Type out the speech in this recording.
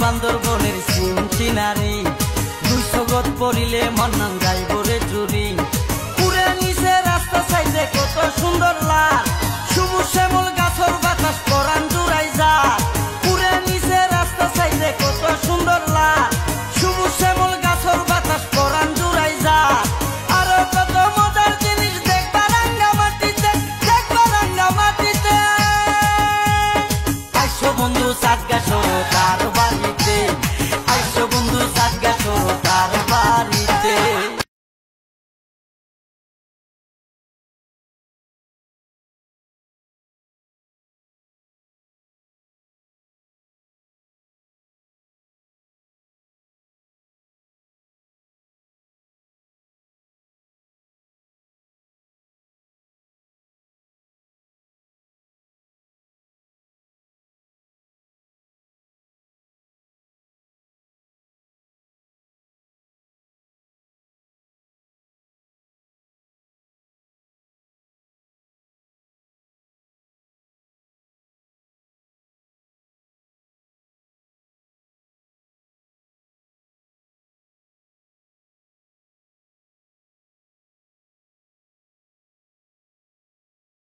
বান্দরবনের সিনচিনারি 200 গত পড়িলে মন্নান যাইব রে চুরি পুরে নিচে রাস্তা সাইডে কত সুন্দর লাল সবুজ শ্যামল গাছর বাতাস পরান জুড়াই যায় পুরে নিচে রাস্তা সাইডে কত সুন্দর লাল সবুজ শ্যামল গাছর বাতাস পরান জুড়াই যায় আরো কত মজার জিনিস দেখবা রাঙ্গামাটিতে আইসো বন্ধু সাতগাছো তার বাড়ি